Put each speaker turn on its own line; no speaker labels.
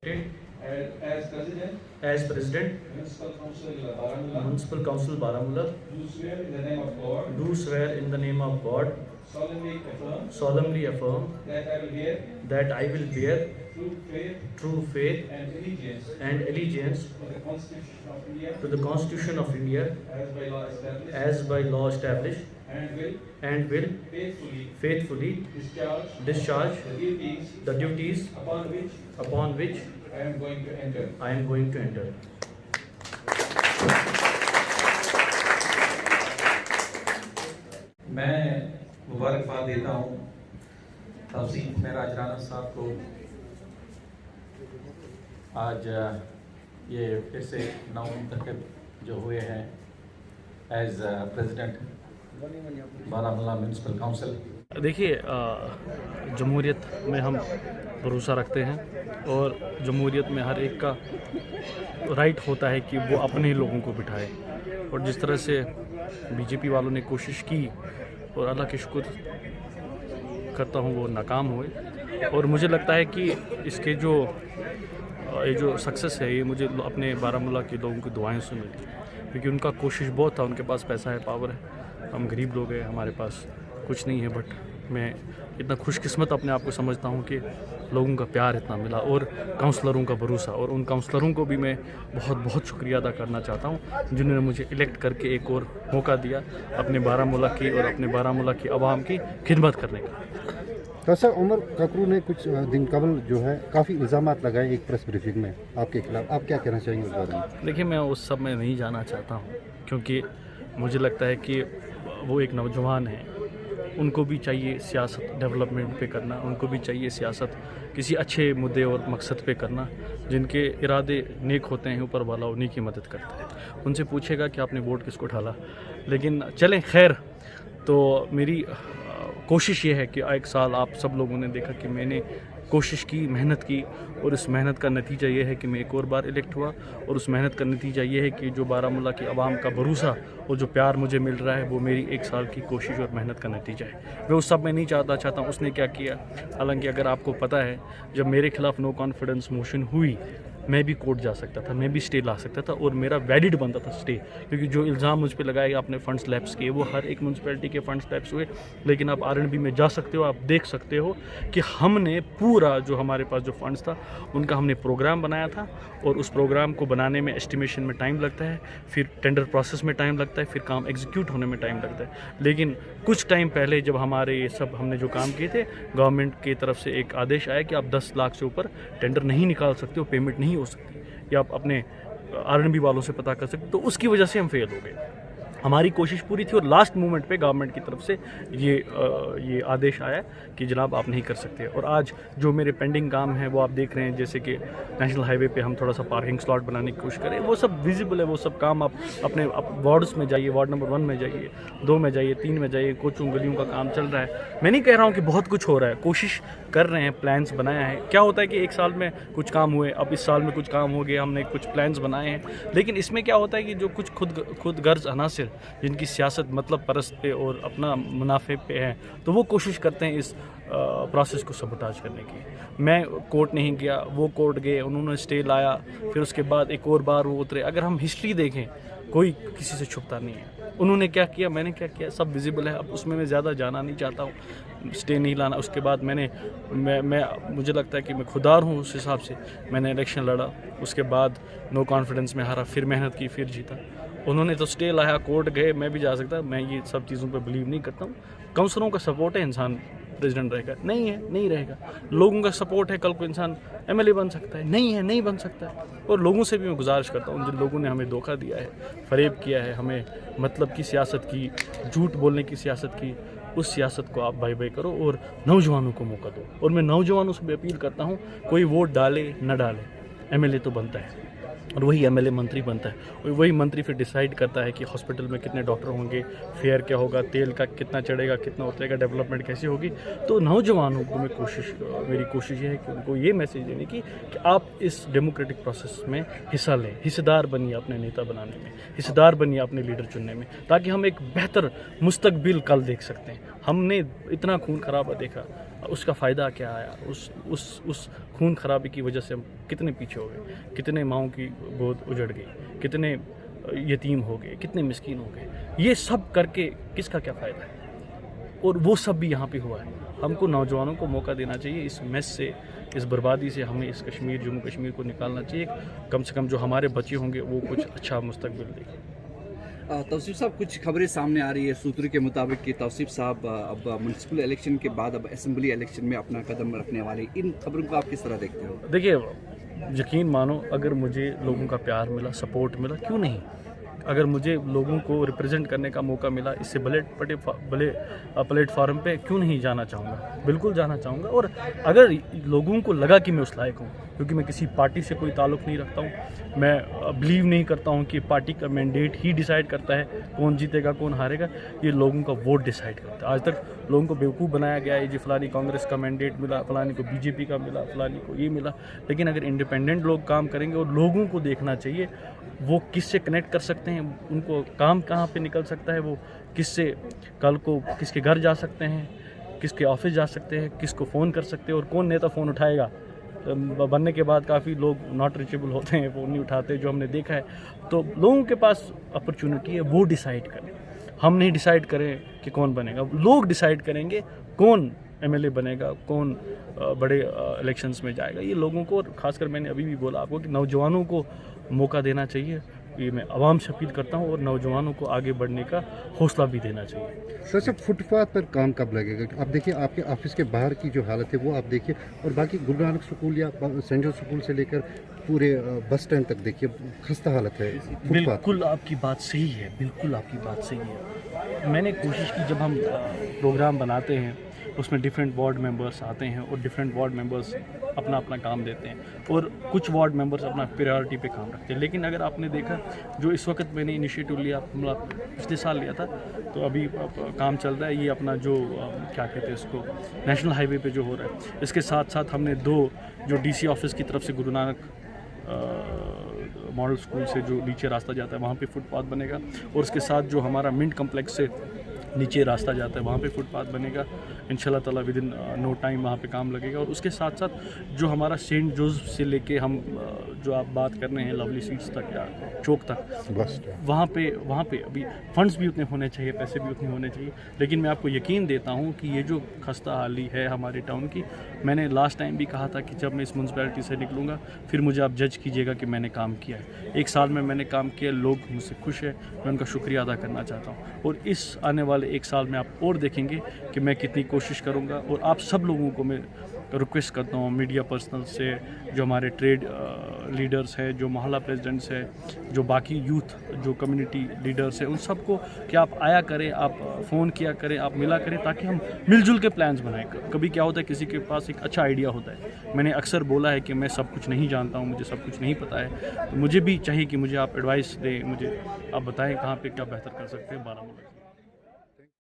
As President, Municipal Council Baramulla, do swear in the name of God, solemnly affirm that I will bear true faith and allegiance to the Constitution of India as by law established, and will faithfully discharge the duties upon which I am going to enter.
मैं मुबारकबाद देता हूँ तहसील मेराज राणा साहब को। आज ये फिर से 9 मुंतखब जो हुए हैं as president Baramulla municipal council.
देखिए, जमहूरियत में हम भरोसा रखते हैं और जमहूरियत में हर एक का राइट होता है कि वो अपने लोगों को बिठाए, और जिस तरह से बीजेपी वालों ने कोशिश की और अल्लाह के शुक्र करता हूँ वो नाकाम हुए। और मुझे लगता है कि इसके ये जो सक्सेस है ये मुझे अपने बारामूला के लोगों की दुआएं से मिली, क्योंकि उनका कोशिश बहुत था। उनके पास पैसा है, पावर है, हम गरीब लोग हैं, हमारे पास कुछ नहीं है। बट मैं इतना खुशकिस्मत अपने आप को समझता हूँ कि लोगों का प्यार इतना मिला और काउंसलरों का भरोसा, और उन काउंसलरों को भी मैं बहुत बहुत शुक्रिया अदा करना चाहता हूँ जिन्होंने मुझे इलेक्ट करके एक और मौका दिया अपने बारामूला की और अपने बारामूला की आवाम की खिदमत करने का।
तो सर, उमर ककरू ने कुछ दिन कबल जो है काफ़ी इल्ज़ामात लगाए एक प्रेस ब्रीफिंग में आपके खिलाफ, आप क्या कहना चाहेंगे उस बारे में?
देखिए, मैं उस सब में नहीं जाना चाहता हूँ, क्योंकि मुझे लगता है कि वो एक नौजवान है, उनको भी चाहिए सियासत डेवलपमेंट पे करना, उनको भी चाहिए सियासत किसी अच्छे मुद्दे और मकसद पे करना। जिनके इरादे नेक होते हैं, ऊपर वाला उन्हीं की मदद करता है। उनसे पूछेगा कि आपने वोट किसको डाला। लेकिन चलें, खैर, तो मेरी कोशिश ये है कि एक साल आप सब लोगों ने देखा कि मैंने कोशिश की, मेहनत की, और उस मेहनत का नतीजा ये है कि मैं एक और बार इलेक्ट हुआ। और उस मेहनत का नतीजा ये है कि जो बारामूला की आवाम का भरोसा और जो प्यार मुझे मिल रहा है वो मेरी एक साल की कोशिश और मेहनत का नतीजा है। मैं उस सब में नहीं चाहता हूँ उसने क्या किया। हालांकि अगर आपको पता है, जब मेरे खिलाफ नो कॉन्फिडेंस मोशन हुई, मैं भी कोर्ट जा सकता था, मैं भी स्टे ला सकता था, और मेरा वैलिड बनता था स्टे, क्योंकि जो इल्ज़ाम मुझ पे लगाए आपने फंड्स लैप्स किए, वो हर एक म्यूनसिपैलिटी के फंड्स लैप्स हुए। लेकिन आप आरएनबी में जा सकते हो, आप देख सकते हो कि हमने पूरा जो हमारे पास जो फंड्स था उनका हमने प्रोग्राम बनाया था, और उस प्रोग्राम को बनाने में एस्टिमेशन में टाइम लगता है, फिर टेंडर प्रोसेस में टाइम लगता है, फिर काम एग्जीक्यूट होने में टाइम लगता है। लेकिन कुछ टाइम पहले जब हमारे ये सब हमने जो काम किए थे, गवर्नमेंट की तरफ से एक आदेश आया कि आप 10 लाख से ऊपर टेंडर नहीं निकाल सकते हो, पेमेंट नहीं हो सकती, या आप अपने आरएनबी वालों से पता कर सकते। तो उसकी वजह से हम फेल हो गए। हमारी कोशिश पूरी थी, और लास्ट मोमेंट पे गवर्नमेंट की तरफ से ये आदेश आया कि जनाब आप नहीं कर सकते। और आज जो मेरे पेंडिंग काम हैं वो आप देख रहे हैं, जैसे कि नेशनल हाईवे पे हम थोड़ा सा पार्किंग स्लॉट बनाने की कोशिश करें, वो सब विजिबल है। वो सब काम आप अपने वार्ड्स में जाइए, वार्ड नंबर 1 में जाइए, 2 में जाइए, 3 में जाइए, कोचों गलियों का काम चल रहा है। मैं नहीं कह रहा हूँ कि बहुत कुछ हो रहा है, कोशिश कर रहे हैं, प्लान्स बनाया है। क्या होता है कि एक साल में कुछ काम हुए, अब इस साल में कुछ काम हो गया, हमने कुछ प्लान्स बनाए हैं। लेकिन इसमें क्या होता है कि जो कुछ खुद गर्ज अनासिर जिनकी सियासत मतलब परस्त पे और अपना मुनाफे पे है, तो वो कोशिश करते हैं इस प्रोसेस को सबोटाज करने की। मैं कोर्ट नहीं गया, वो कोर्ट गए, उन्होंने स्टे लाया, फिर उसके बाद एक और बार वो उतरे। अगर हम हिस्ट्री देखें, कोई किसी से छुपता नहीं है। उन्होंने क्या किया, मैंने क्या किया, सब विजिबल है। अब उसमें मैं ज़्यादा जाना नहीं चाहता हूँ, स्टे नहीं लाना। उसके बाद मुझे लगता है कि मैं खुदार हूँ, उस हिसाब से मैंने इलेक्शन लड़ा, उसके बाद नो कॉन्फिडेंस में हारा, फिर मेहनत की, फिर जीता। उन्होंने तो स्टे लाया, कोर्ट गए, मैं भी जा सकता। मैं ये सब चीज़ों पे बिलीव नहीं करता हूँ। काउंसलरों का सपोर्ट है, इंसान प्रेसिडेंट रहेगा, नहीं है नहीं रहेगा। लोगों का सपोर्ट है, कल को इंसान एमएलए बन सकता है, नहीं है नहीं बन सकता है। और लोगों से भी मैं गुजारिश करता हूँ, जिन लोगों ने हमें धोखा दिया है, फरेब किया है, हमें मतलब की सियासत की, झूठ बोलने की सियासत की, उस सियासत को आप बाय बाय करो और नौजवानों को मौका दो। और मैं नौजवानों से भी अपील करता हूँ, कोई वोट डाले न डाले, एमएलए तो बनता है, और वही एमएलए मंत्री बनता है, और वही मंत्री फिर डिसाइड करता है कि हॉस्पिटल में कितने डॉक्टर होंगे, फेयर क्या होगा, तेल का कितना चढ़ेगा, कितना उतरेगा, डेवलपमेंट कैसी होगी। तो नौजवानों को मेरी कोशिश ये है कि उनको ये मैसेज देने की कि आप इस डेमोक्रेटिक प्रोसेस में हिस्सा लें, हिस्सेदार बनिए अपने नेता बनाने में, हिस्सेदार बनिए अपने लीडर चुनने में, ताकि हम एक बेहतर मुस्तकबिल कल देख सकते हैं। हमने इतना खून खराबा देखा, उसका फ़ायदा क्या आया, उस खून खराबी की वजह से हम कितने पीछे हो गए, कितने माँओं की गोद उजड़ गई, कितने यतीम हो गए, कितने मिस्कीन हो गए। ये सब करके किसका क्या फ़ायदा है? और वो सब भी यहाँ पे हुआ है। हमको नौजवानों को मौका देना चाहिए, इस मेस से, इस बर्बादी से हमें इस कश्मीर, जम्मू कश्मीर को निकालना चाहिए। कम से कम जो हमारे बच्चे होंगे वो कुछ अच्छा मुस्तकबिल देखें।
तौसीफ साहब, कुछ खबरें सामने आ रही है सूत्रों के मुताबिक कि तौसीफ साहब अब म्यूनसिपल इलेक्शन के बाद अब असेंबली इलेक्शन में अपना कदम रखने वाले। इन खबरों को आप किस तरह देखते हो?
देखिए, यकीन मानो, अगर मुझे लोगों का प्यार मिला, सपोर्ट मिला, क्यों नहीं? अगर मुझे लोगों को रिप्रेजेंट करने का मौका मिला इससे बड़े प्लेटफॉर्म पे, क्यों नहीं जाना चाहूँगा? बिल्कुल जाना चाहूँगा। और अगर लोगों को लगा कि मैं उस लायक हूँ, क्योंकि मैं किसी पार्टी से कोई ताल्लुक़ नहीं रखता हूँ, मैं बिलीव नहीं करता हूँ कि पार्टी का मैंडेट ही डिसाइड करता है कौन जीतेगा कौन हारेगा। ये लोगों का वोट डिसाइड करता है। आज तक लोगों को बेवकूफ़ बनाया गया है, जी फलानी कांग्रेस का मैंडेट मिला, फलानी को बीजेपी का मिला, फलानी को ये मिला। लेकिन अगर इंडिपेंडेंट लोग काम करेंगे और लोगों को देखना चाहिए वो किससे कनेक्ट कर सकते हैं, उनको काम कहाँ पे निकल सकता है, वो किससे कल को किसके घर जा सकते हैं, किसके ऑफिस जा सकते हैं, किसको फ़ोन कर सकते हैं और कौन नेता फ़ोन उठाएगा। बनने के बाद काफ़ी लोग नॉट रीचेबल होते हैं, फ़ोन नहीं उठाते, जो हमने देखा है। तो लोगों के पास अपॉर्चुनिटी है, वो डिसाइड करें। हम नहीं डिसाइड करें कि कौन बनेगा, लोग डिसाइड करेंगे कौन एमएलए बनेगा, कौन बड़े इलेक्शंस में जाएगा। ये लोगोों को, खासकर मैंने अभी भी बोला आपको कि नौजवानों को मौका देना चाहिए। ये मैं आवाम से अपील करता हूँ और नौजवानों को आगे बढ़ने का हौसला भी देना चाहिए।
सर सब फुटपाथ पर काम कब लगेगा? आप देखिए, आपके ऑफिस के बाहर की जो हालत है वो आप देखिए, और बाकी गुरु नानक स्कूल या सेंट्रल स्कूल से लेकर पूरे बस स्टैंड तक देखिए, खस्ता हालत है फुटपाथ।
बिल्कुल आपकी बात सही है, बिल्कुल आपकी बात सही है। मैंने कोशिश की, जब हम प्रोग्राम बनाते हैं उसमें डिफरेंट वार्ड मेंबर्स आते हैं और डिफरेंट वार्ड मेंबर्स अपना अपना काम देते हैं और कुछ वार्ड मेंबर्स अपना प्रायोरिटी पे काम रखते हैं। लेकिन अगर आपने देखा, जो इस वक्त मैंने इनिशिएटिव लिया, मतलब पिछले साल लिया था, तो अभी काम चल रहा है, ये अपना जो क्या कहते हैं इसको, नेशनल हाईवे पे जो हो रहा है, इसके साथ साथ हमने 2 जो डीसी ऑफिस की तरफ से गुरु नानक मॉडल स्कूल से जो नीचे रास्ता जाता है वहाँ पे फुटपाथ बनेगा, और उसके साथ जो हमारा मिंट कम्प्लेक्स से नीचे रास्ता जाता है वहाँ पे फुटपाथ बनेगा। इंशाल्लाह ताला विद इन नो टाइम वहाँ पे काम लगेगा। और उसके साथ साथ जो हमारा सेंट जोसेफ से लेके हम जो आप बात कर रहे हैं लवली सीट्स तक या चौक तक, वहाँ पे अभी फंड्स भी उतने होने चाहिए, पैसे भी उतने होने चाहिए। लेकिन मैं आपको यकीन देता हूँ कि ये जो खस्ता हाली है हमारे टाउन की, मैंने लास्ट टाइम भी कहा था कि जब मैं इस म्यूनसिपैलिटी से निकलूँगा फिर मुझे आप जज कीजिएगा कि मैंने काम किया है। 1 साल में मैंने काम किया, लोग मुझसे खुश हैं, मैं उनका शुक्रिया अदा करना चाहता हूँ। और इस आने वाले 1 साल में आप और देखेंगे कि मैं कितनी कोशिश करूँगा। और आप सब लोगों को मैं रिक्वेस्ट करता हूँ, मीडिया पर्सनल से, जो हमारे ट्रेड लीडर्स हैं, जो मोहल्ला प्रेसिडेंट्स हैं, जो बाकी यूथ जो कम्युनिटी लीडर्स हैं, उन सबको कि आप आया करें, आप फ़ोन किया करें, आप मिला करें, ताकि हम मिलजुल के प्लान्स बनाएं। कभी क्या होता है, किसी के पास एक अच्छा आइडिया होता है। मैंने अक्सर बोला है कि मैं सब कुछ नहीं जानता हूँ, मुझे सब कुछ नहीं पता है, तो मुझे भी चाहिए कि मुझे आप एडवाइस दें, मुझे आप बताएं कहाँ पे क्या बेहतर कर सकते हैं बारामूला।